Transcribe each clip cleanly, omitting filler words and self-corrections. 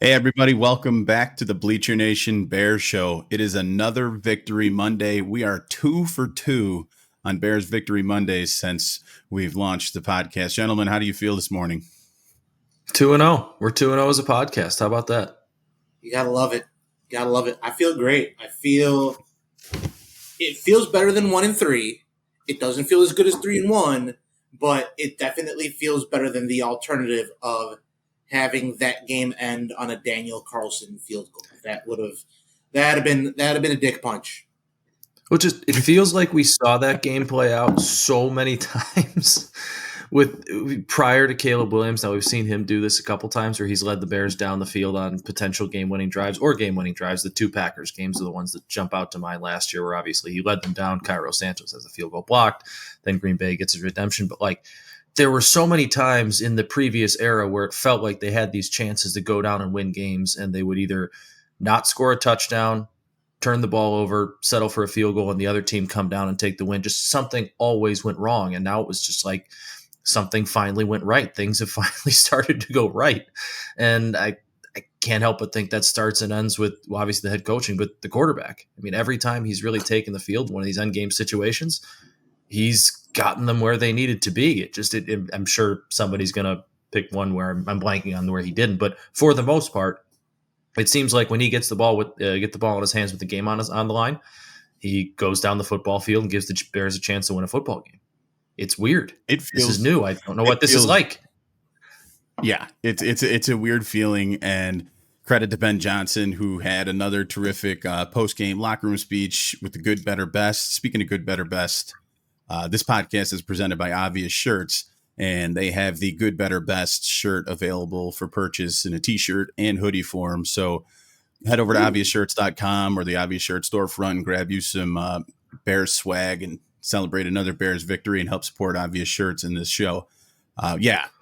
Hey, everybody. Welcome back to the Bleacher Nation Bears Show. It is another Victory Monday. We are 2 for 2 on Bears Victory Mondays since we've launched the podcast. Gentlemen, how do you feel this morning? 2-0. We're 2-0 as a podcast. How about that? You gotta love it. I feel great. It feels better than 1-3. It doesn't feel as good as 3-1, but it definitely feels better than the alternative of having that game end on a Daniel Carlson field goal. That'd have been a dick punch. It feels like we saw that game play out so many times prior to Caleb Williams. Now we've seen him do this a couple times where he's led the Bears down the field on potential game-winning drives or game-winning drives. The two Packers games are the ones that jump out to mind last year, where obviously he led them down. Cairo Santos has a field goal blocked. Then Green Bay gets his redemption. But there were so many times in the previous era where it felt like they had these chances to go down and win games, and they would either not score a touchdown, turn the ball over, settle for a field goal, and the other team come down and take the win. Just something always went wrong. And now it was just like something finally went right. Things have finally started to go right. And I can't help but think that starts and ends with, well, obviously the head coaching, but the quarterback. I mean, every time he's really taken the field in one of these end game situations, he's gotten them where they needed to be. I'm sure somebody's going to pick one where I'm blanking on where he didn't, but for the most part, it seems like when he gets the ball in his hands with the game on the line, he goes down the football field and gives the Bears a chance to win a football game. It's weird. This is new. I don't know what this is like. Yeah, it's a weird feeling, and credit to Ben Johnson, who had another terrific post-game locker room speech with the good, better, best. Speaking of good, better, best, this podcast is presented by Obvious Shirts, and they have the good, better, best shirt available for purchase in a t-shirt and hoodie form. So head over to obviousshirts.com or the Obvious Shirts storefront and grab you some Bears swag and celebrate another Bears victory and help support Obvious Shirts in this show.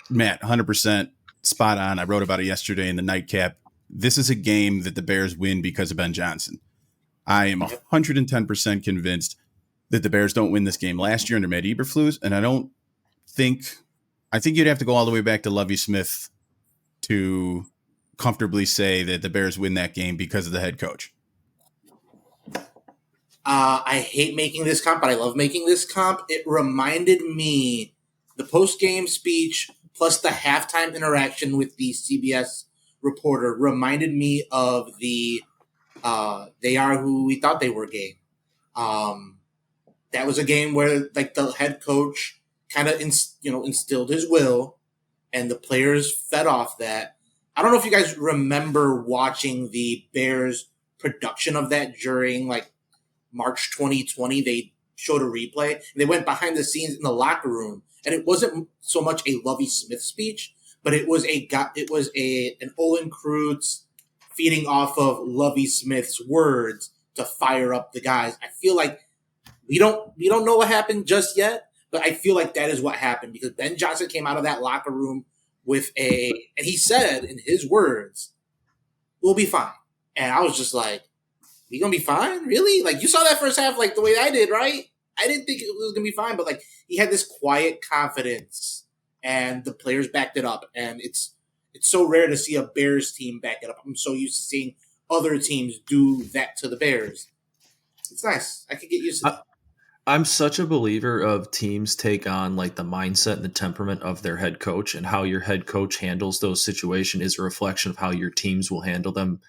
Matt, 100% spot on. I wrote about it yesterday in the nightcap. This is a game that the Bears win because of Ben Johnson. I am 110% convinced that the Bears don't win this game last year under Matt Eberflus, and I think you'd have to go all the way back to Lovie Smith to comfortably say that the Bears win that game because of the head coach. I hate making this comp, but I love making this comp. It reminded me, the post-game speech plus the halftime interaction with the CBS reporter reminded me of the They Are Who We Thought They Were game. That was a game where the head coach kind of instilled his will, and the players fed off that. I don't know if you guys remember watching the Bears production of that during March 2020. They showed a replay, and they went behind the scenes in the locker room, and it wasn't so much a Lovie Smith speech, but it was an Olin Kreutz feeding off of Lovie Smith's words to fire up the guys. I feel like we don't know what happened just yet, but I feel like that is what happened, because Ben Johnson came out of that locker room and he said in his words, "We'll be fine." And I was just like, we gonna be fine? Really? You saw that first half the way I did, right? I didn't think it was gonna be fine, but he had this quiet confidence, and the players backed it up. And it's so rare to see a Bears team back it up. I'm so used to seeing other teams do that to the Bears. It's nice. I could get used to that. I'm such a believer of teams take on the mindset and the temperament of their head coach, and how your head coach handles those situations is a reflection of how your teams will handle them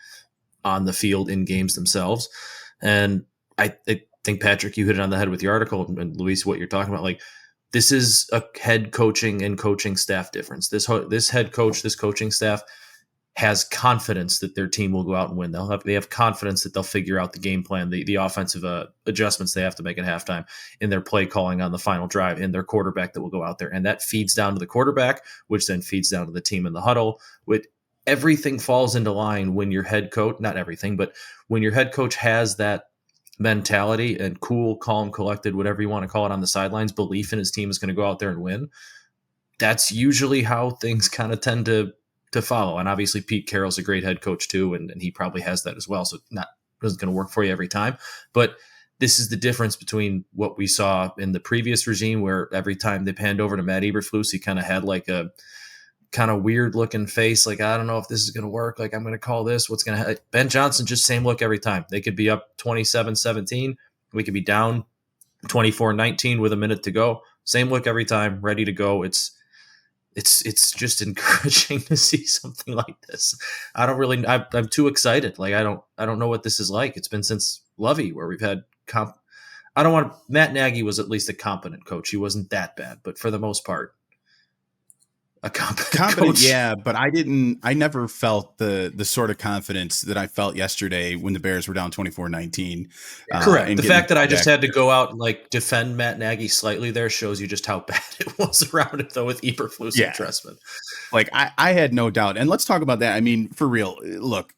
on the field in games themselves. And I think, Patrick, you hit it on the head with your article, and Luis, what you're talking about, this is a head coaching and coaching staff difference. This head coach, this coaching staff has confidence that their team will go out and win. They have confidence that they'll figure out the game plan, the offensive adjustments they have to make at halftime, in their play calling on the final drive, in their quarterback that will go out there. And that feeds down to the quarterback, which then feeds down to the team in the huddle. Everything falls into line when your head coach, not everything, but when your head coach has that mentality and cool, calm, collected, whatever you want to call it on the sidelines, belief in his team is going to go out there and win. That's usually how things kind of tend to follow. And obviously Pete Carroll's a great head coach too, and he probably has that as well. So isn't going to work for you every time. But this is the difference between what we saw in the previous regime, where every time they panned over to Matt Eberflus, he kind of had kind of weird looking face. Like, I don't know if this is going to work. Like, I'm going to call this. What's going to happen? Ben Johnson, just same look every time. They could be up 27-17. We could be down 24-19 with a minute to go. Same look every time, ready to go. It's just encouraging to see something like this. I'm too excited. Like, I don't know what this is like. It's been since Lovey where we've had Matt Nagy was at least a competent coach. He wasn't that bad, but for the most part, a competent coach. Yeah, but I never felt the sort of confidence that I felt yesterday when the Bears were down 24-19. Correct. The fact that I just had to go out and like defend Matt Nagy slightly there shows you just how bad it was around it, though, with Eberflus and Trestman. Like, I had no doubt. And let's talk about that. I mean, for real, look,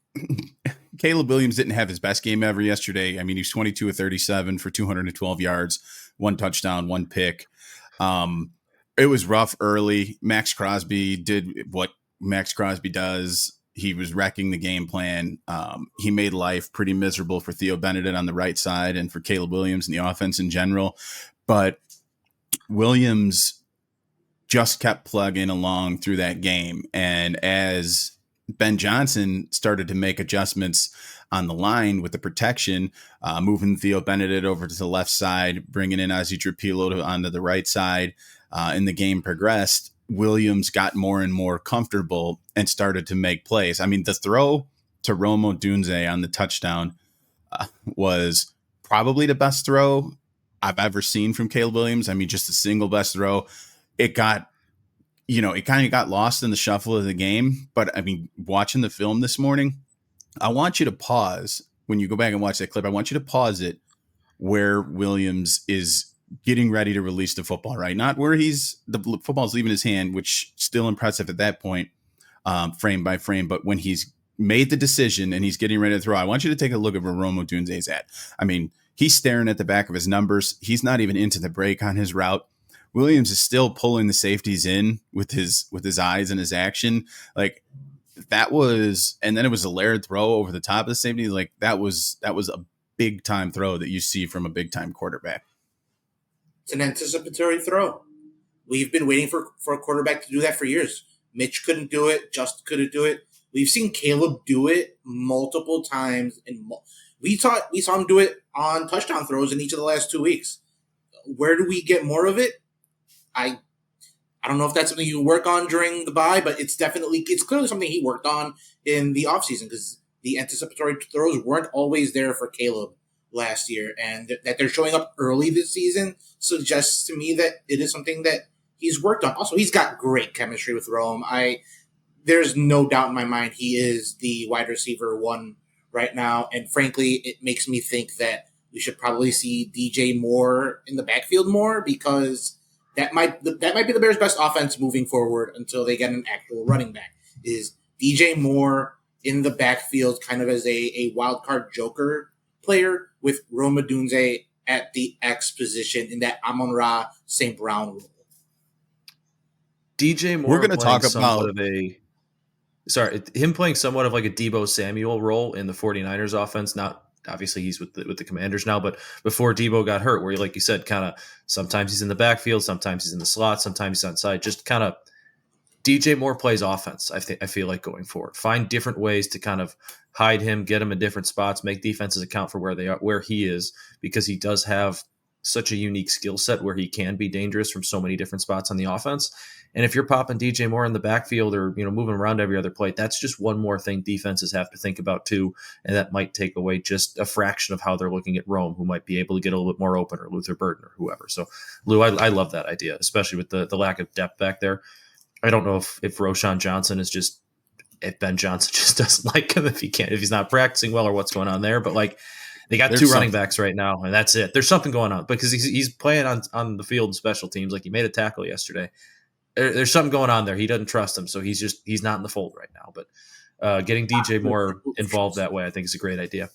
Caleb Williams didn't have his best game ever yesterday. I mean, he's 22 of 37 for 212 yards, 1 touchdown, 1 pick. It was rough early. Maxx Crosby did what Maxx Crosby does. He was wrecking the game plan. He made life pretty miserable for Theo Benedict on the right side and for Caleb Williams and the offense in general. But Williams just kept plugging along through that game. And as Ben Johnson started to make adjustments on the line with the protection, moving Theo Benedict over to the left side, bringing in Ozzie Trapilo onto the right side, and the game progressed, Williams got more and more comfortable and started to make plays. I mean, the throw to Rome Odunze on the touchdown was probably the best throw I've ever seen from Caleb Williams. I mean, just the single best throw. It kind of got lost in the shuffle of the game. But I mean, watching the film this morning, I want you to pause when you go back and watch that clip. I want you to pause it where Williams is getting ready to release the football, right? Not where the football's leaving his hand, which still impressive at that point, frame by frame. But when he's made the decision and he's getting ready to throw, I want you to take a look at where Rome Odunze is at. I mean, he's staring at the back of his numbers. He's not even into the break on his route. Williams is still pulling the safeties in with his eyes and his action. Like, that was, and then it was a layered throw over the top of the safety. Like, that was a big time throw that you see from a big time quarterback. It's an anticipatory throw. We've been waiting for a quarterback to do that for years. Mitch couldn't do it. Justin couldn't do it. We've seen Caleb do it multiple times. We saw him do it on touchdown throws in each of the last 2 weeks. Where do we get more of it? I don't know if that's something you work on during the bye, but it's clearly something he worked on in the offseason, because the anticipatory throws weren't always there for Caleb last year, and that they're showing up early this season suggests to me that it is something that he's worked on. Also, he's got great chemistry with Rome. There's no doubt in my mind he is the wide receiver 1 right now, and frankly, it makes me think that we should probably see DJ Moore in the backfield more, because that might be the Bears' best offense moving forward until they get an actual running back. Is DJ Moore in the backfield kind of as a wild card joker player with Rome Odunze at the X position in that Amon-Ra St. Brown role. DJ Moore, we're going to talk about him playing somewhat of like a Deebo Samuel role in the 49ers offense. Not obviously he's with the Commanders now, but before Deebo got hurt, where, like you said, kind of sometimes he's in the backfield, sometimes he's in the slot, sometimes he's outside. Just kind of DJ Moore plays offense. I feel like going forward, find different ways to kind of hide him, get him in different spots, make defenses account for where they are, where he is, because he does have such a unique skill set where he can be dangerous from so many different spots on the offense. And if you're popping DJ Moore in the backfield or, moving around every other play, that's just one more thing defenses have to think about too. And that might take away just a fraction of how they're looking at Rome, who might be able to get a little bit more open, or Luther Burden or whoever. So Lou, I love that idea, especially with the lack of depth back there. I don't know if Roschon Johnson is just, if Ben Johnson just doesn't like him, if he's not practicing well, or what's going on there. But like, they got two running backs right now, and that's it. There's something going on because he's playing on the field in special teams. Like, he made a tackle yesterday. There's something going on there. He doesn't trust him, so he's not in the fold right now. But getting DJ Moore involved that way, I think, is a great idea.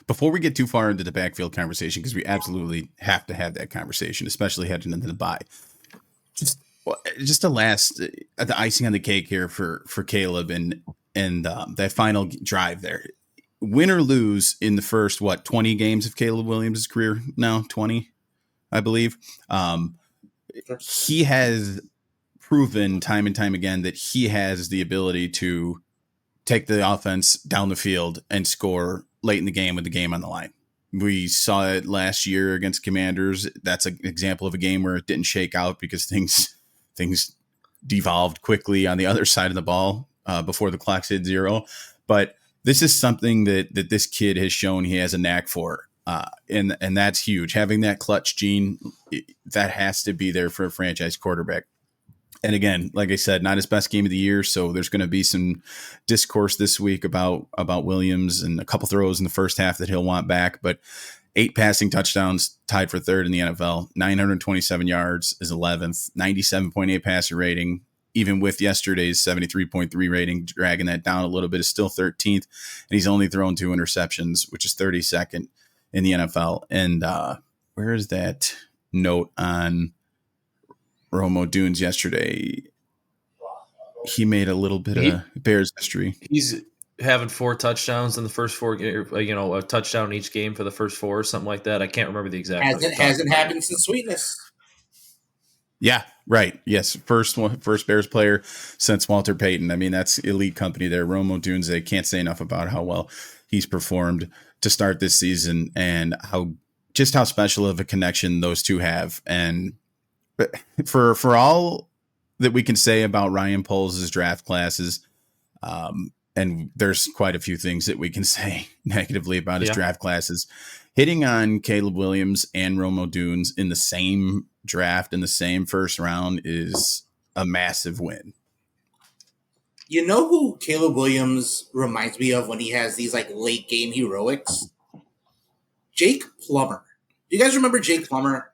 Before we get too far into the backfield conversation, because we absolutely have to have that conversation, especially heading into the bye. Just the icing on the cake here for Caleb and that final drive there. Win or lose in the first 20 games of Caleb Williams' career now, 20, I believe. He has proven time and time again that he has the ability to take the offense down the field and score late in the game with the game on the line. We saw it last year against Commanders. That's an example of a game where it didn't shake out because things devolved quickly on the other side of the ball before the clock hit 0. But this is something that this kid has shown he has a knack for. And that's huge. Having that clutch gene, that has to be there for a franchise quarterback. And again, like I said, not his best game of the year. So there's going to be some discourse this week about Williams and a couple throws in the first half that he'll want back. But 8 passing touchdowns, tied for third in the NFL. 927 yards is 11th. 97.8 passer rating, even with yesterday's 73.3 rating, dragging that down a little bit, is still 13th. And he's only thrown 2 interceptions, which is 32nd in the NFL. And where is that note on Rome Odunze yesterday? He made a little bit of Bears history. He's having 4 touchdowns in the first 4, a touchdown in each game for the first 4 or something like that. I can't remember the exact. Hasn't happened since Sweetness. Yeah, right. Yes, first Bears player since Walter Payton. I mean, that's elite company there. Rome Odunze, can't say enough about how well he's performed to start this season and how special of a connection those two have. And for all that we can say about Ryan Poles' draft classes, and there's quite a few things that we can say negatively about his draft classes, hitting on Caleb Williams and Rome Odunze in the same draft in the same first round is a massive win. You know who Caleb Williams reminds me of when he has these like late game heroics? Jake Plummer. Do you guys remember Jake Plummer?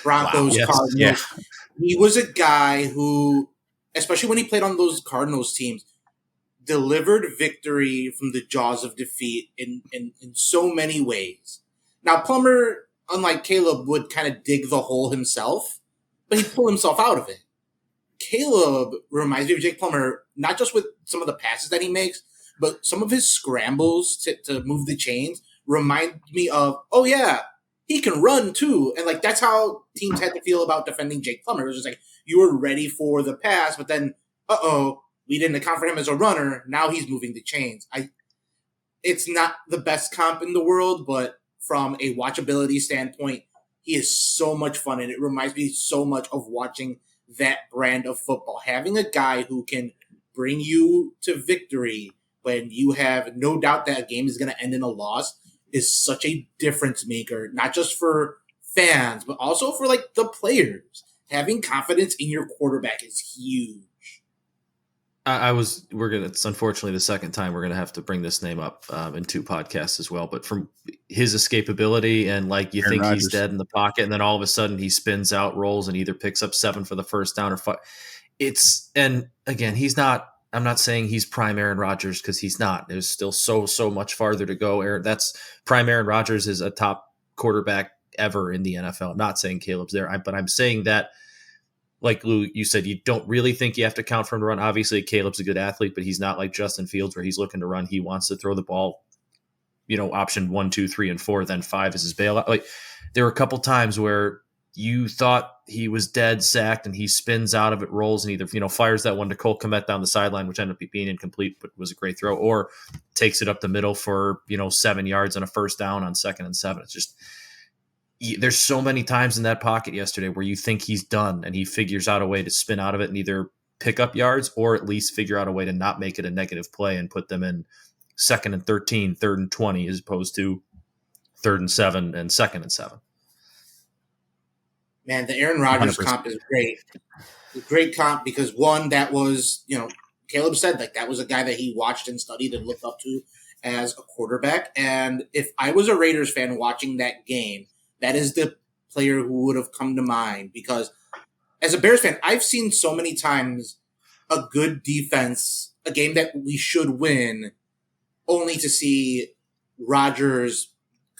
Broncos, yes. Cardinals. Yeah. He was a guy who, especially when he played on those Cardinals teams, delivered victory from the jaws of defeat in so many ways. Now, Plummer, unlike Caleb, would kind of dig the hole himself, but he'd pull himself out of it. Caleb reminds me of Jake Plummer, not just with some of the passes that he makes, but some of his scrambles to move the chains remind me of, oh yeah, he can run too. And like, that's how teams had to feel about defending Jake Plummer. It was just like, you were ready for the pass, but then, we didn't account for him as a runner. Now he's moving the chains. It's not the best comp in the world, but from a watchability standpoint, he is so much fun. And it reminds me so much of watching that brand of football. Having a guy who can bring you to victory when you have no doubt that a game is going to end in a loss is such a difference maker, not just for fans, but also for like the players. Having confidence in your quarterback is huge. It's unfortunately the second time we're going to have to bring this name up in 2 podcasts as well. But from his escapability and like you Aaron think Rodgers. he's dead in the pocket and then all of a sudden he spins out, rolls and either picks up 7 for the first down or 5. And again, I'm not saying he's prime Aaron Rodgers because he's not. There's still so much farther to go. That's prime Aaron Rodgers is a top quarterback ever in the NFL. I'm not saying Caleb's there, but I'm saying that, like Lou, you said, you don't really think you have to count for him to run. Obviously, Caleb's a good athlete, but he's not like Justin Fields where he's looking to run. He wants to throw the ball, option 1, 2, 3, and 4, then 5 is his bailout. Like there were a couple times where you thought he was dead, sacked, and he spins out of it, rolls, and either fires that one to Cole Kmet down the sideline, which ended up being incomplete, but was a great throw, or takes it up the middle for 7 yards on a first down on 2nd and 7. It's just there's so many times in that pocket yesterday where you think he's done, and he figures out a way to spin out of it and either pick up yards or at least figure out a way to not make it a negative play and put them in 2nd and 13, 3rd and 20, as opposed to 3rd and 7 and 2nd and 7. Man, the Aaron Rodgers 100%. comp is great. It's a great comp because one, that was, Caleb said like that was a guy that he watched and studied and looked up to as a quarterback. And if I was a Raiders fan watching that game, that is the player who would have come to mind because as a Bears fan, I've seen so many times a good defense, a game that we should win, only to see Rodgers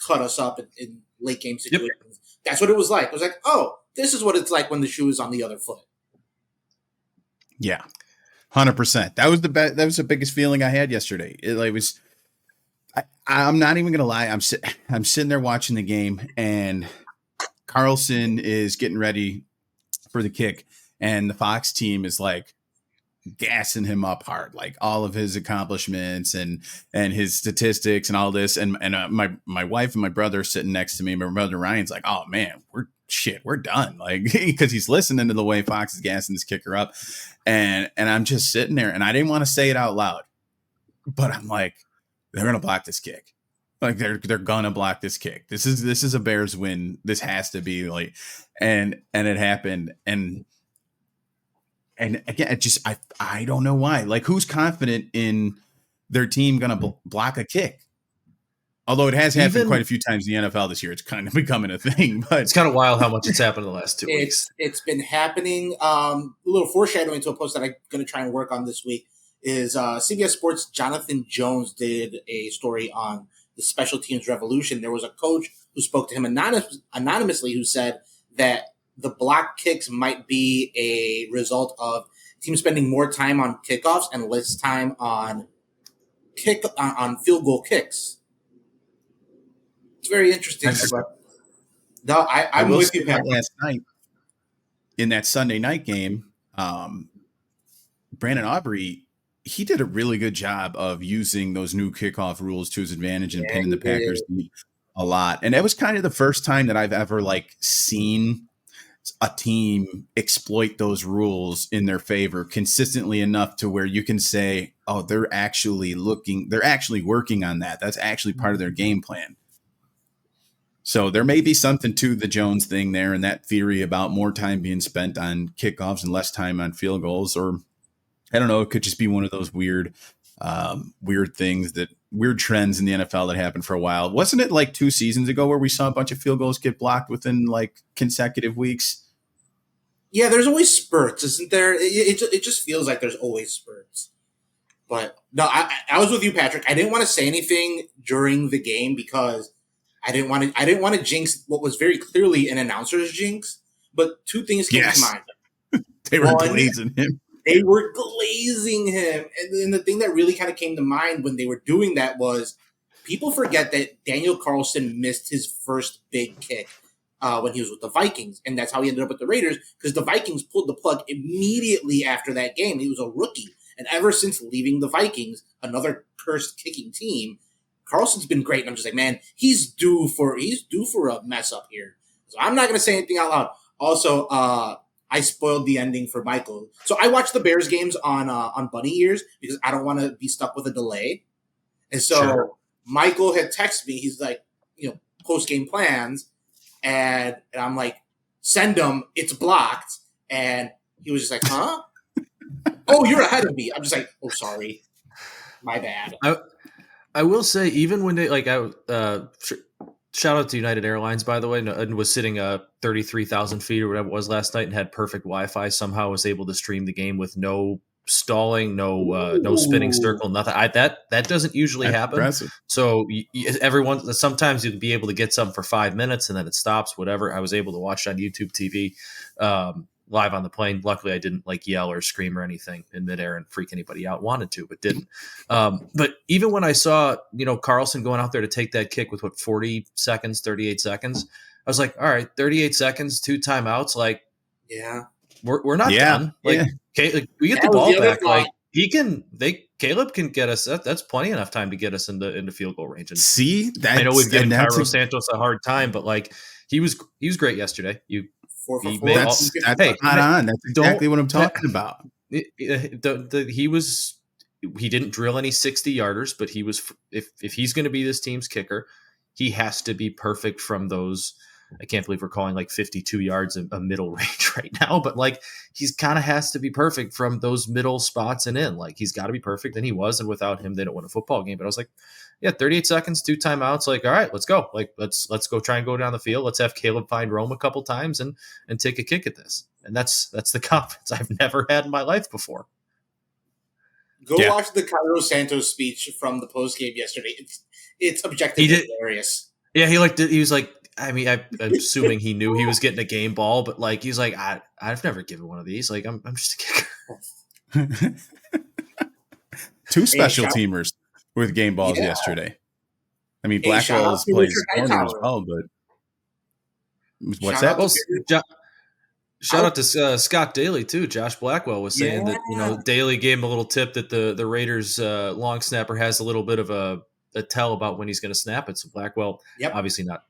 cut us up in late game situations. Yep. That's what it was like. It was like, oh, this is what it's like when the shoe is on the other foot. Yeah, 100%. That was that was the biggest feeling I had yesterday. It was. I'm not even gonna lie. I'm sitting there watching the game, and Carlson is getting ready for the kick, and the Fox team is like gassing him up hard, like all of his accomplishments and his statistics and all this. And my wife and my brother are sitting next to me. My brother Ryan's like, oh man, we're done. Like, because he's listening to the way Fox is gassing this kicker up. And I'm just sitting there, and I didn't want to say it out loud, but I'm like, they're going to block this kick. Like they're going to block this kick. This is a Bears win. This has to be like, and it happened. And again, it just, I don't know why. Like, who's confident in their team going to block a kick? Although it has happened quite a few times in the NFL this year. It's kind of becoming a thing. But it's kind of wild how much it's happened in the last 2 weeks. It's been happening. A little foreshadowing to a post that I'm going to try and work on this week is CBS Sports' Jonathan Jones did a story on the special teams revolution. There was a coach who spoke to him anonymously who said that the block kicks might be a result of teams spending more time on kickoffs and less time on field goal kicks. It's very interesting. No, I'm with you, Pat. Last night in that Sunday night game, Brandon Aubrey, he did a really good job of using those new kickoff rules to his advantage and pinning the Packers a lot. And that was kind of the first time that I've ever seen a team exploit those rules in their favor consistently enough to where you can say, oh, they're actually working on that. That's actually part of their game plan. So there may be something to the Jones thing there and that theory about more time being spent on kickoffs and less time on field goals, or I don't know, it could just be one of those weird things, weird trends in the NFL that happened for a while. Wasn't it like 2 seasons ago where we saw a bunch of field goals get blocked within consecutive weeks? Yeah, there's always spurts, isn't there? It just feels like there's always spurts. But no, I was with you, Patrick. I didn't want to say anything during the game because I didn't want to jinx what was very clearly an announcer's jinx. But 2 things came to mind. They were glazing him. They were glazing him. And then the thing that really kind of came to mind when they were doing that was people forget that Daniel Carlson missed his first big kick when he was with the Vikings. And that's how he ended up with the Raiders, because the Vikings pulled the plug immediately after that game. He was a rookie. And ever since leaving the Vikings, another cursed kicking team, Carlson's been great. And I'm just like, man, he's due for a mess up here. So I'm not going to say anything out loud. Also, I spoiled the ending for Michael. So I watched the Bears games on bunny ears because I don't want to be stuck with a delay. And so Michael had texted me. He's like, post-game plans. And I'm like, send them. It's blocked. And he was just like, huh? Oh, you're ahead of me. I'm just like, oh, sorry. My bad. I will say, even when they shout out to United Airlines, by the way, and was sitting 33,000 feet or whatever it was last night and had perfect Wi-Fi. Somehow was able to stream the game with no stalling, no spinning circle, nothing. That doesn't usually happen. Impressive. So sometimes you'd be able to get some for 5 minutes and then it stops. Whatever. I was able to watch it on YouTube TV. Live on the plane. Luckily, I didn't yell or scream or anything in midair and freak anybody out. Wanted to, but didn't. But even when I saw, Carlson going out there to take that kick with 38 seconds, I was like, all right, 38 seconds, 2 timeouts. We're not done. We get the ball back. Caleb can get us. That's plenty enough time to get us into field goal range. And I know we've given Cairo Santos a hard time, but he was great yesterday. 4 for 4. That's exactly what I'm talking about. He didn't drill any 60-yarders, but he was. If he's going to be this team's kicker, he has to be perfect from those. I can't believe we're calling 52 yards a middle range right now, but he's kind of has to be perfect from those middle spots and in. He's got to be perfect, and he was. And without him, they don't win a football game. But I was like, yeah, 38 seconds, 2 timeouts. All right, let's go. Let's go try and go down the field. Let's have Caleb find Rome a couple times and take a kick at this. And that's the confidence I've never had in my life before. Go watch the Cairo Santos speech from the post game yesterday. It's objectively hilarious. Yeah, he was like. I mean, I'm assuming he knew he was getting a game ball, but he's like, I've never given one of these. I'm just a kicker. 2 special teamers with game balls yesterday. I mean, Blackwell's plays corner as well, but what's that? Shout out to Scott Daly too. Josh Blackwell was saying that Daly gave him a little tip that the Raiders long snapper has a little bit of a tell about when he's going to snap it. So Blackwell, obviously not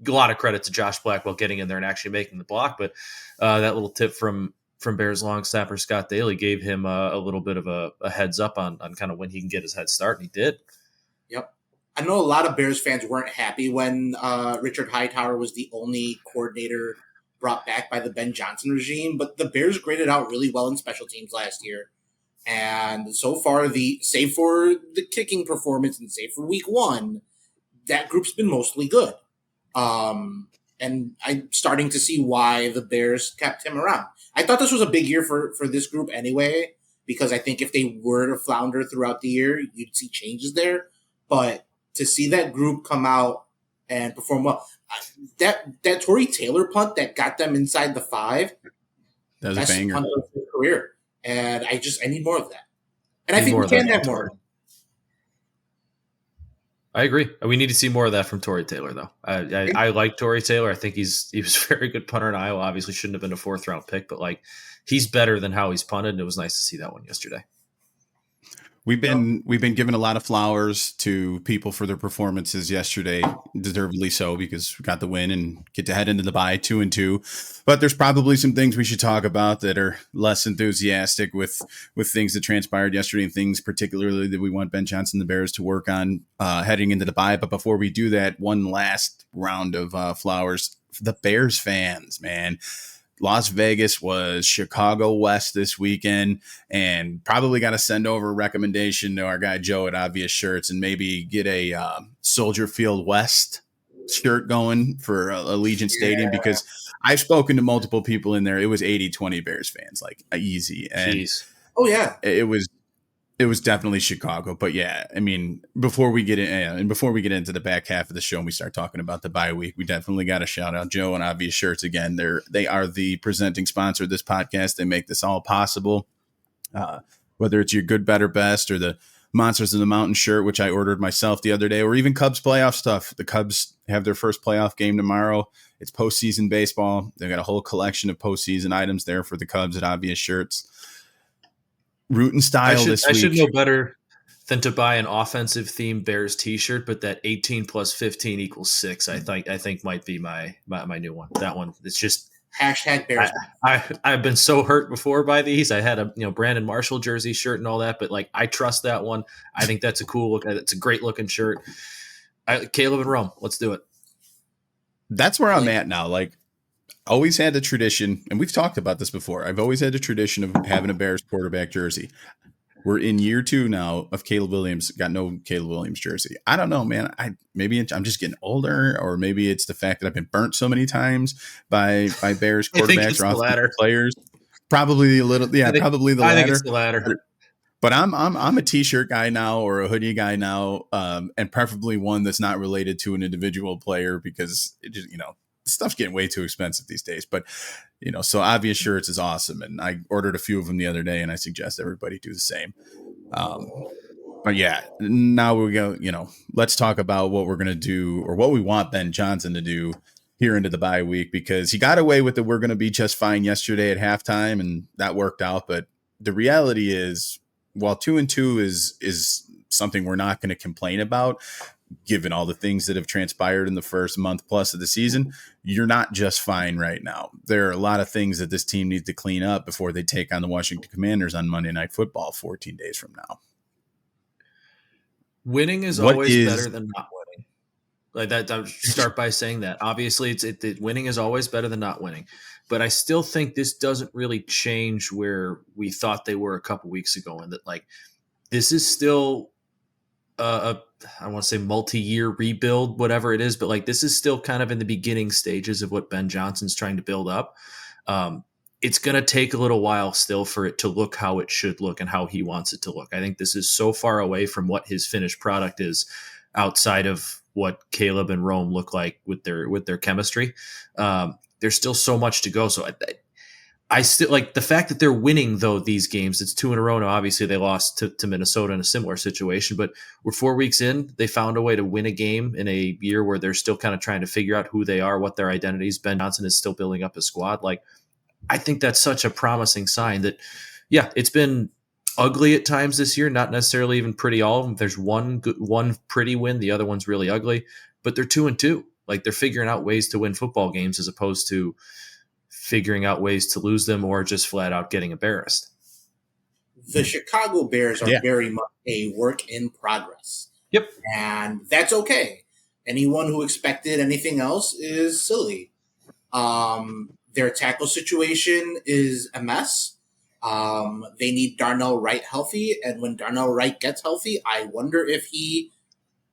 a lot of credit to Josh Blackwell getting in there and actually making the block, but that little tip from Bears long snapper Scott Daly gave him a little bit of a heads up on kind of when he can get his head start, and he did. Yep. I know a lot of Bears fans weren't happy when Richard Hightower was the only coordinator brought back by the Ben Johnson regime, but the Bears graded out really well in special teams last year. And so far, save for the kicking performance and save for week 1, that group's been mostly good. And I'm starting to see why the Bears kept him around. I thought this was a big year for this group anyway, because I think if they were to flounder throughout the year, you'd see changes there. But to see that group come out and perform well, that Torrey Taylor punt that got them inside the 5, that was a banger. Punt of his career. And I need more of that. And I think we can have more. I agree. We need to see more of that from Torrey Taylor, though. I like Torrey Taylor. I think he was a very good punter in Iowa. Obviously, shouldn't have been a 4th-round pick, but he's better than how he's punted. And it was nice to see that one yesterday. We've been giving a lot of flowers to people for their performances yesterday, deservedly so, because we got the win and get to head into the bye 2-2. But there's probably some things we should talk about that are less enthusiastic with things that transpired yesterday, and things particularly that we want Ben Johnson, the Bears, to work on heading into the bye. But before we do that, one last round of flowers for the Bears fans, man. Las Vegas was Chicago West this weekend, and probably got to send over a recommendation to our guy Joe at Obvious Shirts and maybe get a Soldier Field West shirt going for Allegiant Stadium, because I've spoken to multiple people in there. It was 80-20 Bears fans, easy. And Jeez. Oh, yeah. It was definitely Chicago. But yeah, I mean, before we get into the back half of the show and we start talking about the bye week, we definitely got to shout out Joe and Obvious Shirts again. They are the presenting sponsor of this podcast. They make this all possible. Whether it's your good, better, best, or the Monsters of the Mountain shirt, which I ordered myself the other day, or even Cubs playoff stuff. The Cubs have their first playoff game tomorrow. It's postseason baseball. They've got a whole collection of postseason items there for the Cubs at Obvious Shirts. Root and style this week. I should know better than to buy an offensive themed Bears t-shirt, but that 18 plus 15 equals 6. I think might be my new one. That one. It's just #Bears. I've been so hurt before by these. I had a Brandon Marshall jersey shirt and all that, but I trust that one. I think that's a cool look. It's a great looking shirt. Caleb and Rome, let's do it. That's where I'm at now. Always had the tradition, and we've talked about this before. I've always had the tradition of having a Bears quarterback jersey. We're in year 2 now of Caleb Williams. Got no Caleb Williams jersey. I don't know, man. Maybe I'm just getting older, or maybe it's the fact that I've been burnt so many times by Bears quarterbacks or offensive players. Probably a little, probably the latter. I think it's the latter. But I'm a t-shirt guy now, or a hoodie guy now, and preferably one that's not related to an individual player, because it just, stuff's getting way too expensive these days. But, so Obvious Shirts is awesome. And I ordered a few of them the other day, and I suggest everybody do the same. But yeah, now we go, let's talk about what we're going to do, or what we want Ben Johnson to do here into the bye week, because he got away with it. We're going to be just fine yesterday at halftime, and that worked out. But the reality is, while 2-2 is something we're not going to complain about, given all the things that have transpired in the first month plus of the season, you're not just fine right now. There are a lot of things that this team needs to clean up before they take on the Washington Commanders on Monday Night Football 14 days from now. Winning is always better than not winning. Like that, I'll start by saying that. Obviously, winning is always better than not winning. But I still think this doesn't really change where we thought they were a couple weeks ago, and that this is still I don't want to say multi-year rebuild, whatever it is, but this is still kind of in the beginning stages of what Ben Johnson's trying to build up. It's going to take a little while still for it to look how it should look and how he wants it to look. I think this is so far away from what his finished product is, outside of what Caleb and Rome look like with their chemistry. There's still so much to go. So I still like the fact that they're winning, though, these games. It's 2 in a row now. Obviously, they lost to Minnesota in a similar situation, but we're 4 weeks in. They found a way to win a game in a year where they're still kind of trying to figure out who they are, what their identity is. Ben Johnson is still building up his squad. I think that's such a promising sign that, yeah, it's been ugly at times this year, not necessarily even pretty all of them. There's one pretty win, the other one's really ugly, but they're 2-2. Like they're figuring out ways to win football games as opposed to figuring out ways to lose them or just flat out getting embarrassed. The Chicago Bears are very much a work in progress. Yep. And that's okay. Anyone who expected anything else is silly. Their tackle situation is a mess. They need Darnell Wright healthy. And when Darnell Wright gets healthy, I wonder if he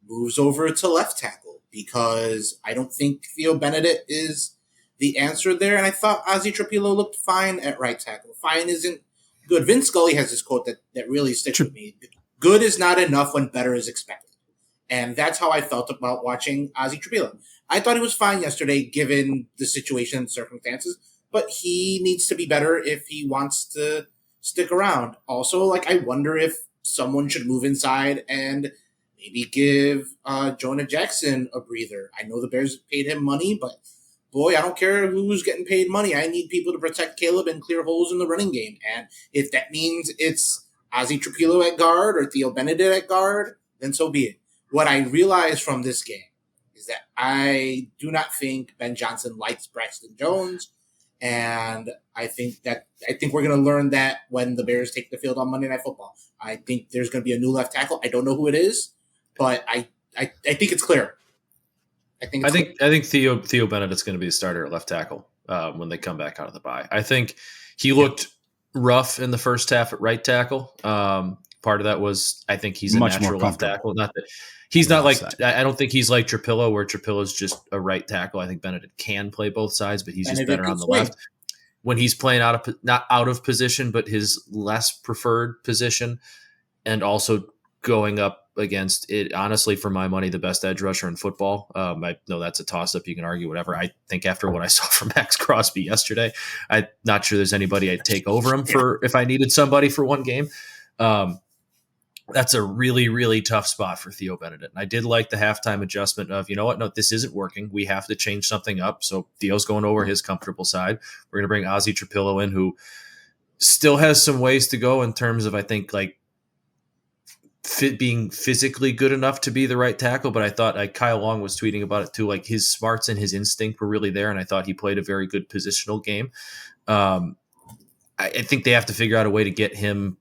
moves over to left tackle, because I don't think Theo Benedict is the answer there. And I thought Ozzie Trapilo looked fine at right tackle. Fine isn't good. Vince Scully has this quote that really sticks with me. Good is not enough when better is expected. And that's how I felt about watching Ozzie Trapilo. I thought he was fine yesterday given the situation and circumstances, but he needs to be better if he wants to stick around. Also, like, I wonder if someone should move inside and maybe give Jonah Jackson a breather. I know the Bears paid him money, but boy, I don't care who's getting paid money. I need people to protect Caleb and clear holes in the running game. And if that means it's Ozzie Trapilo at guard or Theo Benedict at guard, then so be it. What I realized from this game is that I do not think Ben Johnson likes Braxton Jones. And I think we're going to learn that when the Bears take the field on Monday Night Football. I think there's going to be a new left tackle. I don't know who it is, but I think it's clear. I think Theo Benedict's going to be the starter at left tackle when they come back out of the bye. I think he looked rough in the first half at right tackle. Part of that was I think he's a much natural left tackle. Not that he's not like I don't think he's like Trapilo, where Trapillo's just a right tackle. I think Benedict can play both sides, but he's just better on the left. When he's playing not out of position, but his less preferred position, and also going up against it, honestly, for my money, the best edge rusher in football. I know that's a toss-up. You can argue whatever. I think after what I saw from Maxx Crosby yesterday, I'm not sure there's anybody I'd take over him for if I needed somebody for one game. That's a really, really tough spot for Theo Benedict. And I did like the halftime adjustment of, you know what? No, this isn't working. We have to change something up. So Theo's going over his comfortable side. We're going to bring Ozzie Trapilo in, who still has some ways to go in terms of, I think, like being physically good enough to be the right tackle. But I thought, like Kyle Long was tweeting about it too, like his smarts and his instinct were really there. And I thought he played a very good positional game. I think they have to figure out a way to get him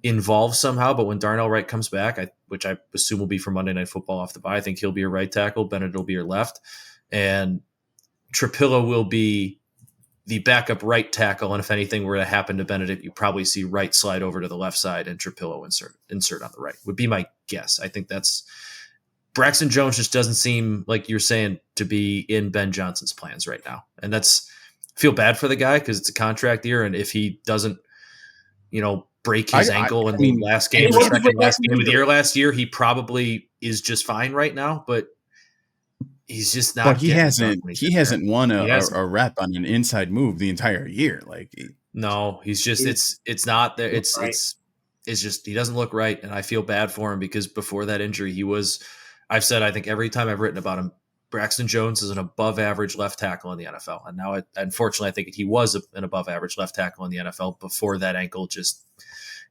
involved somehow. But when Darnell Wright comes back, which I assume will be for Monday Night Football off the bye, I think he'll be your right tackle. Benedict will be your left. And Trapilo will be the backup right tackle. And if anything were to happen to Benedict, you probably see Wright slide over to the left side and Trapilo insert on the right, would be my guess. I think that's Braxton Jones just doesn't seem, like you're saying, to be in Ben Johnson's plans right now. And feel bad for the guy because it's a contract year. And if he doesn't, break his ankle in the last game, or second last game of the year last year, he probably is just fine right now, but he's just not. But he hasn't won a rep on an inside move the entire year. No, he's just it's not there. It's just he doesn't look right, and I feel bad for him because before that injury, I've said I think every time I've written about him, Braxton Jones is an above average left tackle in the NFL, and now unfortunately I think he was an above average left tackle in the NFL before that ankle just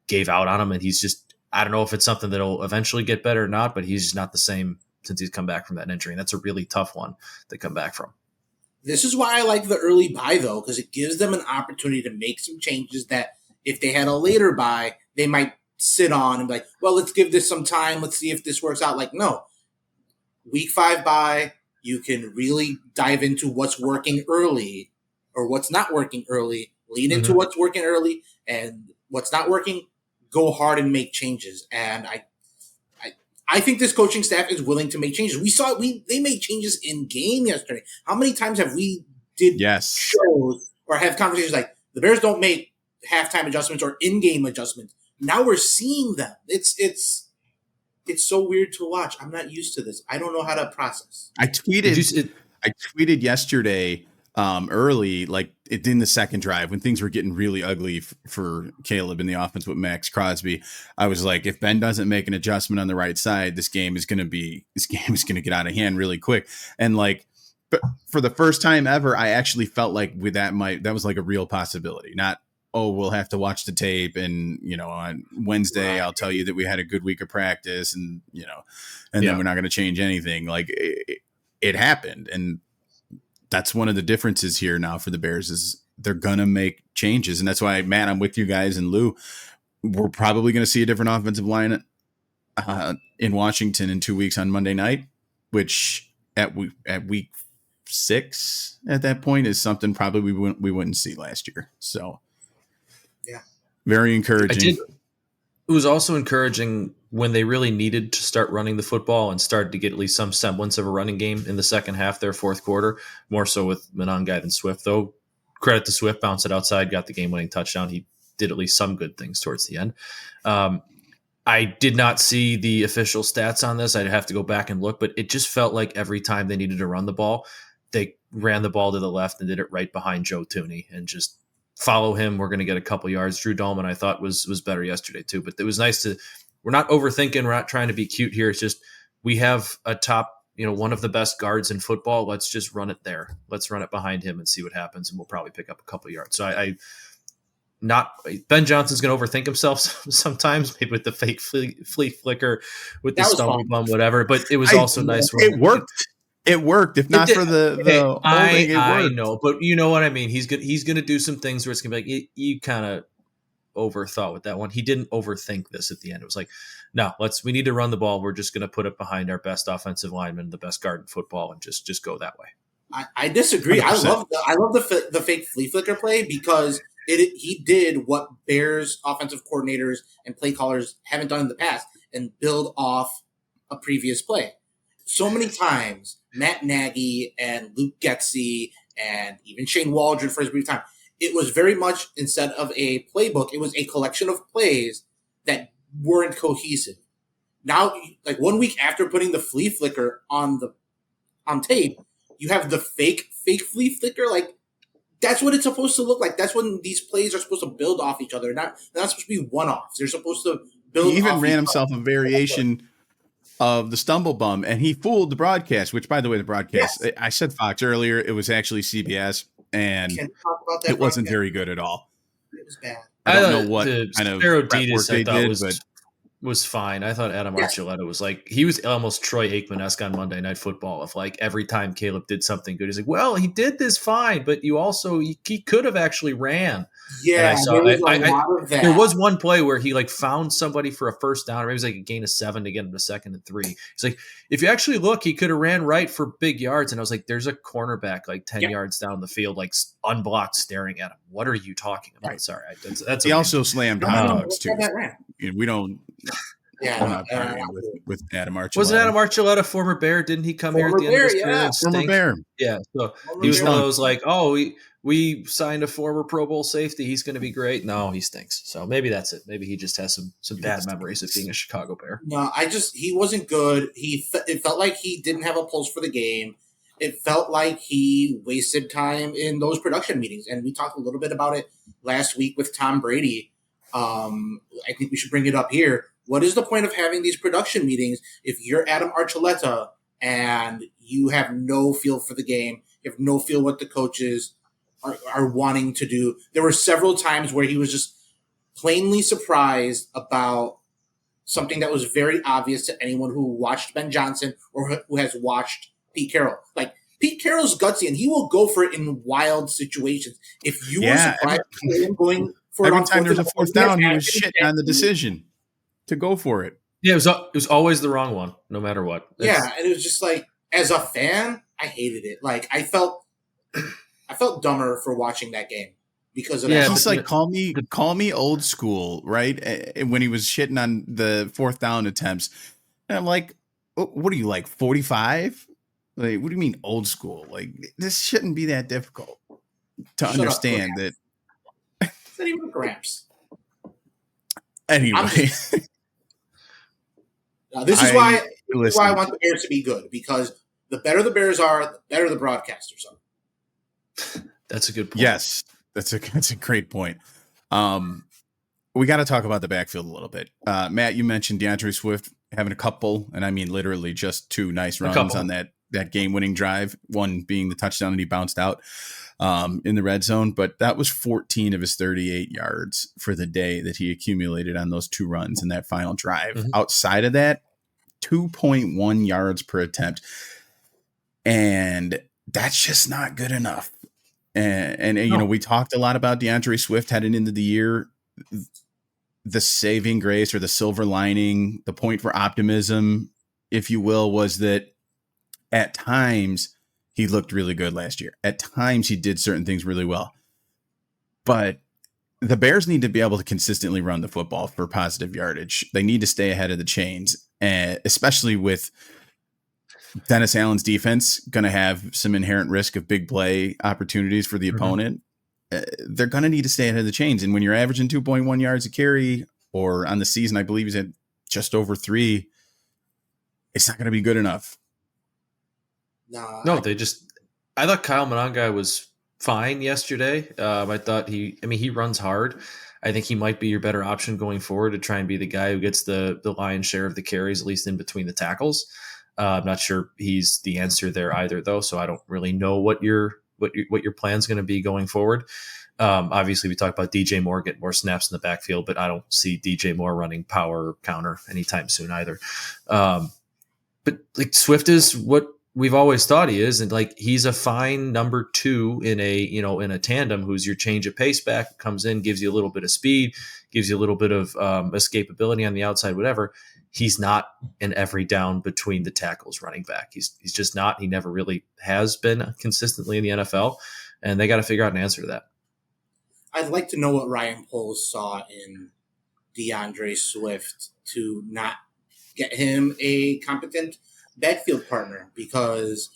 gave out on him, and he's just, I don't know if it's something that'll eventually get better or not, but he's just not the same since he's come back from that injury. And that's a really tough one to come back from. This is why I like the early bye, though, because it gives them an opportunity to make some changes that if they had a later bye, they might sit on and be like, well, let's give this some time. Let's see if this works out. Like, no. Week 5 bye, you can really dive into what's working early or what's not working early, lean into what's working early, and what's not working, go hard and make changes. And I think this coaching staff is willing to make changes. We saw they made changes in game yesterday. How many times have we did shows or have conversations like the Bears don't make halftime adjustments or in-game adjustments? Now we're seeing them. It's so weird to watch. I'm not used to this. I don't know how to process. I tweeted yesterday early, like it in the second drive when things were getting really ugly for Caleb in the offense with Maxx Crosby. I was like, if Ben doesn't make an adjustment on the right side, this game is going to get out of hand really quick. And like for the first time ever, I actually felt like that was like a real possibility. Not, oh, we'll have to watch the tape, and on Wednesday I'll tell you that we had a good week of practice, and then we're not going to change anything. Like it happened, and that's one of the differences here now for the Bears is they're gonna make changes, and that's why, Matt, I'm with you guys, and Lou, we're probably going to see a different offensive line in Washington in 2 weeks on Monday night, which at week 6 at that point is something probably we wouldn't see last year. So yeah, very encouraging. It was also encouraging when they really needed to start running the football and started to get at least some semblance of a running game in the second half, their fourth quarter, more so with Monangai than Swift, though. Credit to Swift, bounced it outside, got the game-winning touchdown. He did at least some good things towards the end. I did not see the official stats on this. I'd have to go back and look, but it just felt like every time they needed to run the ball, they ran the ball to the left and did it right behind Joe Thuney and just follow him. We're going to get a couple yards. Drew Dahlman, I thought, was better yesterday too, but it was nice we're not overthinking. We're not trying to be cute here. It's just, we have a top, one of the best guards in football. Let's just run it there. Let's run it behind him and see what happens. And we'll probably pick up a couple yards. So Ben Johnson's going to overthink himself sometimes, maybe with the fake flea flicker, with the stumble bum, whatever. But it was also nice. It worked. It worked. If not for the I know, but you know what I mean. He's going to do some things where it's going to be like you kind of overthought with that one. He didn't overthink this at the end. It was like, no, we need to run the ball. We're just going to put it behind our best offensive lineman, the best guard in football, and just go that way. I disagree. 100%. I love the fake flea flicker play because he did what Bears offensive coordinators and play callers haven't done in the past and build off a previous play. So many times, Matt Nagy and Luke Getsy and even Shane Waldron for his brief time, it was very much, instead of a playbook, it was a collection of plays that weren't cohesive. Now, like 1 week after putting the flea flicker on tape, you have the fake flea flicker. Like, that's what it's supposed to look like. That's when these plays are supposed to build off each other. They're not supposed to be one-offs. They're supposed to build. He even ran himself a variation of the stumble bum, and he fooled the broadcast. Which, by the way, the broadcast, I said Fox earlier. It was actually CBS, and it wasn't very good at all. It was bad. I don't know what kind of prep work they did, but was fine. I thought Adam Archuleta was like, he was almost Troy Aikman-esque on Monday Night Football. If like every time Caleb did something good, he's like, well, he did this fine, but he could have actually ran. Yeah, there was one play where he like found somebody for a first down, or maybe it was like a gain of 7 to get him to 2nd and 3. He's like, if you actually look, he could have ran right for big yards. And I was like, there's a cornerback like 10 yards down the field, like unblocked, staring at him. What are you talking about? Right. Sorry, that's he also slammed hot dogs too. We don't. Yeah, with Adam Archuleta. Wasn't Adam Archuleta former Bear? Didn't he come here at the end of his career and stink? Former Bear. Yeah, so he was one of those like, oh, we signed a former Pro Bowl safety. He's going to be great. No, he stinks. So maybe that's it. Maybe he just has some bad memories of being a Chicago Bear. No, he wasn't good. It felt like he didn't have a pulse for the game. It felt like he wasted time in those production meetings. And we talked a little bit about it last week with Tom Brady. I think we should bring it up here. What is the point of having these production meetings if you're Adam Archuleta and you have no feel for the game, you have no feel what the coaches are wanting to do? There were several times where he was just plainly surprised about something that was very obvious to anyone who watched Ben Johnson or who has watched Pete Carroll. Like, Pete Carroll's gutsy, and he will go for it in wild situations. If you were surprised by him going for every time there's a fourth down, he was shitting on the decision to go for it. Yeah, it was always the wrong one, no matter what. And it was just like, as a fan, I hated it. Like, I felt dumber for watching that game because of that. He's like, call me old school, right? And when he was shitting on the fourth down attempts, and I'm like, what are you, like 45? Like, what do you mean old school? Like, this shouldn't be that difficult to understand that. It's not even Gramps. Anyway. This is why I want the Bears to be good, because the better the Bears are, the better the broadcasters are. That's a good point. Yes, that's a great point. We got to talk about the backfield a little bit. Matt, you mentioned DeAndre Swift having a couple, and I mean literally just 2 nice runs on that that game-winning drive, one being the touchdown that he bounced out in the red zone. But that was 14 of his 38 yards for the day that he accumulated on those 2 runs in that final drive. Mm-hmm. Outside of that, 2.1 yards per attempt. And that's just not good enough. And you know, we talked a lot about DeAndre Swift heading into the year. The saving grace or the silver lining, the point for optimism, if you will, was that at times he looked really good last year. At times he did certain things really well. But the Bears need to be able to consistently run the football for positive yardage. They need to stay ahead of the chains, especially with Dennis Allen's defense going to have some inherent risk of big play opportunities for the opponent. They're going to need to stay ahead of the chains. And when you're averaging 2.1 yards a carry, or on the season, I believe he's at just over 3, it's not going to be good enough. No, I thought Kyle Monangai was fine yesterday. I thought he runs hard. I think he might be your better option going forward to try and be the guy who gets the lion's share of the carries, at least in between the tackles. I'm not sure he's the answer there either, though. So I don't really know what your plan's going to be going forward. Obviously, we talked about DJ Moore getting more snaps in the backfield, but I don't see DJ Moore running power counter anytime soon either. But like Swift is what we've always thought he is, and like he's a fine number 2 in a tandem who's your change of pace back, comes in, gives you a little bit of speed, gives you a little bit of escapability on the outside, whatever. He's not an every down between the tackles running back. He's just not. He never really has been consistently in the NFL, and they got to figure out an answer to that. I'd like to know what Ryan Poles saw in DeAndre Swift to not get him a competent backfield partner, because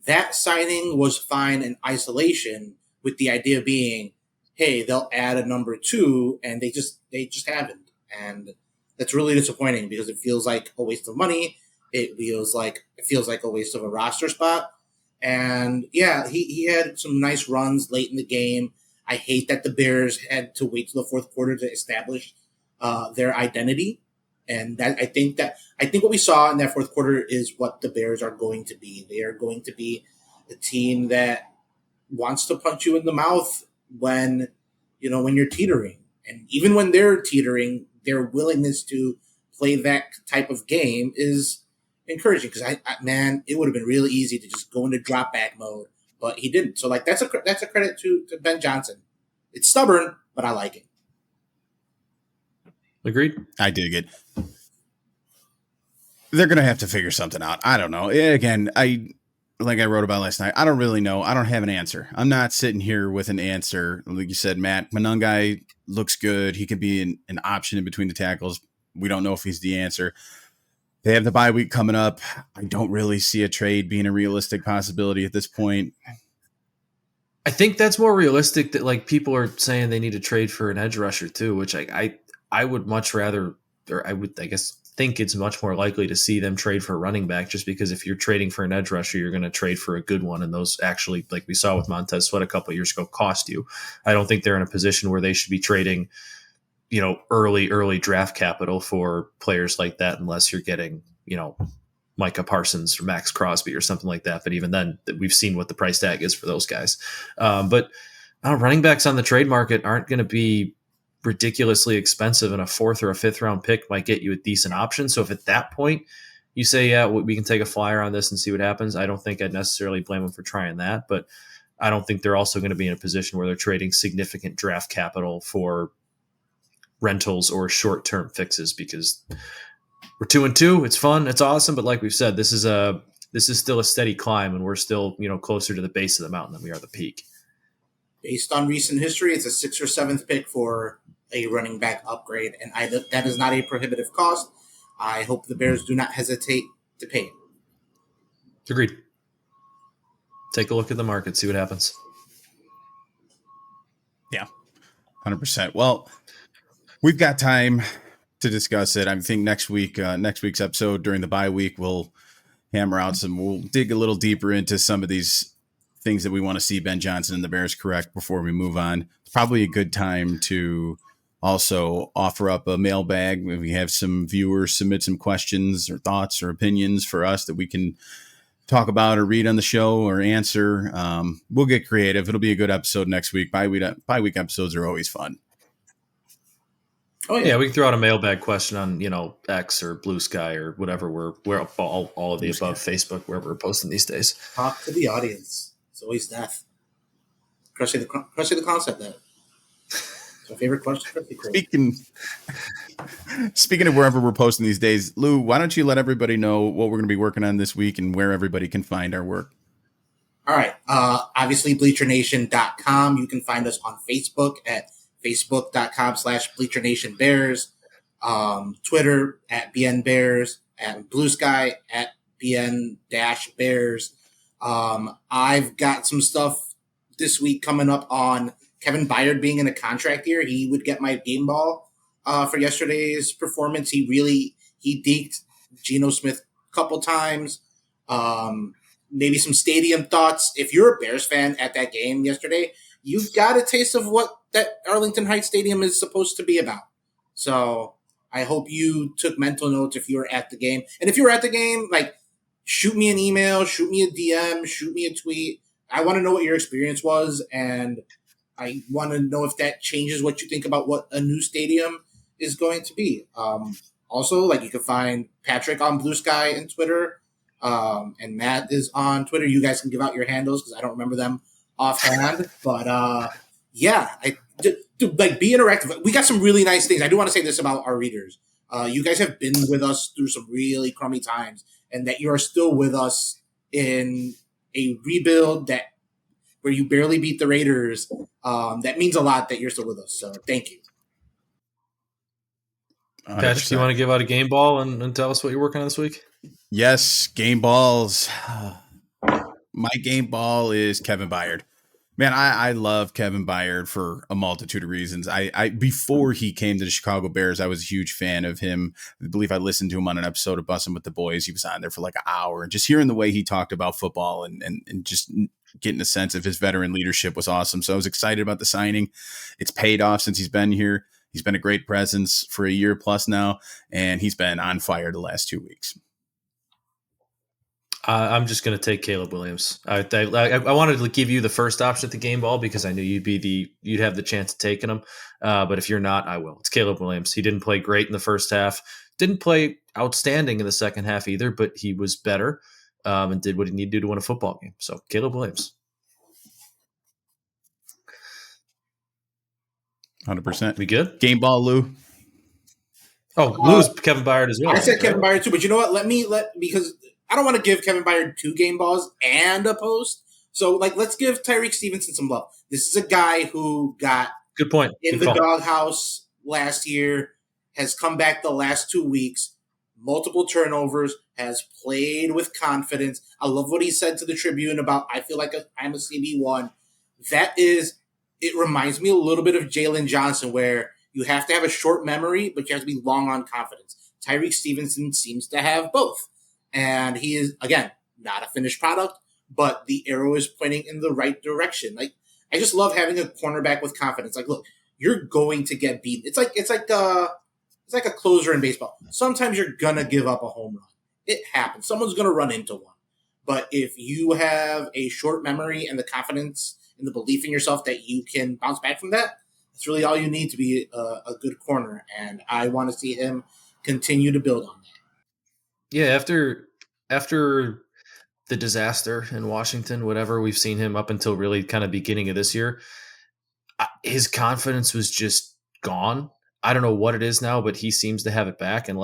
that signing was fine in isolation, with the idea being, hey, they'll add a number 2, and they just haven't. And that's really disappointing, because it feels like a waste of money. It feels like a waste of a roster spot. And yeah, he had some nice runs late in the game. I hate that the Bears had to wait till the fourth quarter to establish their identity. And I think what we saw in that fourth quarter is what the Bears are going to be. They are going to be a team that wants to punch you in the mouth when you're teetering. And even when they're teetering, their willingness to play that type of game is encouraging. Because it would have been really easy to just go into drop back mode, but he didn't. So that's a credit to Ben Johnson. It's stubborn, but I like it. Agreed. I dig it. They're going to have to figure something out. I don't know. Again, like I wrote about last night, I don't really know. I don't have an answer. I'm not sitting here with an answer. Like you said, Matt, Monangai looks good. He could be an option in between the tackles. We don't know if he's the answer. They have the bye week coming up. I don't really see a trade being a realistic possibility at this point. I think that's more realistic, that like people are saying they need to trade for an edge rusher too, which I would much rather, or I guess think it's much more likely to see them trade for a running back, just because if you're trading for an edge rusher, you're going to trade for a good one. And those actually, like we saw with Montez Sweat a couple of years ago, cost you. I don't think they're in a position where they should be trading, early draft capital for players like that, unless you're getting, Micah Parsons or Maxx Crosby or something like that. But even then, we've seen what the price tag is for those guys. But running backs on the trade market aren't going to be ridiculously expensive, and a 4th or a 5th round pick might get you a decent option. So if at that point you say, yeah, we can take a flyer on this and see what happens, I don't think I'd necessarily blame them for trying that. But I don't think they're also going to be in a position where they're trading significant draft capital for rentals or short-term fixes, because we're 2-2. It's fun. It's awesome. But like we've said, this is still a steady climb, and we're still, closer to the base of the mountain than we are the peak. Based on recent history, it's a 6th or 7th pick for a running back upgrade, and that is not a prohibitive cost. I hope the Bears do not hesitate to pay it. Agreed. Take a look at the market, see what happens. Yeah, 100%. Well, we've got time to discuss it. I think next week's episode during the bye week, we'll hammer out we'll dig a little deeper into some of these things that we want to see Ben Johnson and the Bears correct before we move on. It's probably a good time to also offer up a mailbag. We have some viewers submit some questions or thoughts or opinions for us that we can talk about or read on the show or answer. We'll get creative. It'll be a good episode next week. Bi-week episodes are always fun. Oh yeah, we can throw out a mailbag question on X or Blue Sky or whatever. We're all of the above. Facebook, where we're posting these days. Talk to the audience. It's always death. Crushing the concept. That it's my favorite question. Speaking of wherever we're posting these days, Lou, why don't you let everybody know what we're going to be working on this week and where everybody can find our work? All right. Obviously, BleacherNation.com. You can find us on Facebook at Facebook.com/Bleacher Nation Bears. Twitter at BN Bears, and Blue Sky at BN-Bears. I've got some stuff this week coming up on Kevin Byard being in a contract year. He would get my game ball for yesterday's performance. He deked Geno Smith a couple times. Maybe some stadium thoughts. If you're a Bears fan at that game yesterday, you got a taste of what that Arlington Heights Stadium is supposed to be about. So I hope you took mental notes if you were at the game. And if you were at the game, shoot me an email, shoot me a DM, shoot me a tweet. I want to know what your experience was, and I want to know if that changes what you think about what a new stadium is going to be. Also, you can find Patrick on Blue Sky and Twitter, and Matt is on Twitter. You guys can give out your handles because I don't remember them offhand. But be interactive. We got some really nice things. I do want to say this about our readers. You guys have been with us through some really crummy times, and that you are still with us in a rebuild where you barely beat the Raiders. That means a lot that you're still with us. So thank you. Patrick, do you want to give out a game ball and tell us what you're working on this week? Yes, game balls. My game ball is Kevin Byard. Man, I love Kevin Byard for a multitude of reasons. I before he came to the Chicago Bears, I was a huge fan of him. I believe I listened to him on an episode of Bussin' with the Boys. He was on there for an hour, and just hearing the way he talked about football and just getting a sense of his veteran leadership was awesome. So I was excited about the signing. It's paid off since he's been here. He's been a great presence for a year plus now, and he's been on fire the last 2 weeks. I'm just going to take Caleb Williams. I wanted to give you the first option at the game ball because I knew you'd have the chance of taking him. But if you're not, I will. It's Caleb Williams. He didn't play great in the first half. Didn't play outstanding in the second half either, but he was better and did what he needed to do to win a football game. So Caleb Williams. 100%. We good? Game ball, Lou. Oh, Lou's Kevin Byard as well. I said Kevin Byard too, but you know what? Because I don't want to give Kevin Byard 2 game balls and a post. So, let's give Tyreek Stevenson some love. This is a guy who got good point in the doghouse last year, has come back the last 2 weeks, multiple turnovers, has played with confidence. I love what he said to the Tribune about, I feel like I'm a CB1. It reminds me a little bit of Jalen Johnson, where you have to have a short memory, but you have to be long on confidence. Tyreek Stevenson seems to have both. And he is, again, not a finished product, but the arrow is pointing in the right direction. I just love having a cornerback with confidence. Look, you're going to get beaten. It's like a closer in baseball. Sometimes you're gonna give up a home run. It happens. Someone's gonna run into one. But if you have a short memory and the confidence and the belief in yourself that you can bounce back from that, that's really all you need to be a good corner. And I want to see him continue to build on that. Yeah, after the disaster in Washington, whatever, we've seen him up until really kind of beginning of this year, his confidence was just gone. I don't know what it is now, but he seems to have it back. And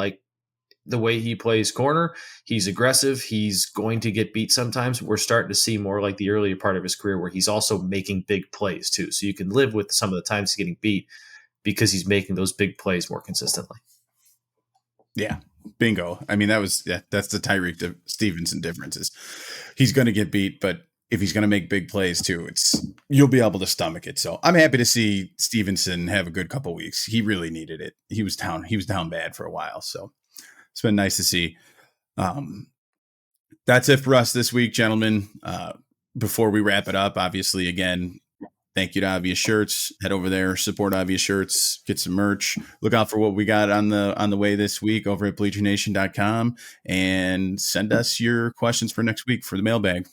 the way he plays corner, he's aggressive. He's going to get beat sometimes. We're starting to see more like the earlier part of his career where he's also making big plays too. So you can live with some of the times he's getting beat because he's making those big plays more consistently. Yeah. Bingo. I mean, that's the Tyreek Stevenson differences. He's going to get beat, but if he's going to make big plays too, you'll be able to stomach it. So I'm happy to see Stevenson have a good couple weeks. He really needed it. He was down bad for a while. So it's been nice to see. That's it for us this week, gentlemen. Before we wrap it up, obviously, again, Thank you to Obvious Shirts. Head over there, support Obvious Shirts, get some merch. Look out for what we got on the way this week over at bleachernation.com, and send us your questions for next week for the mailbag.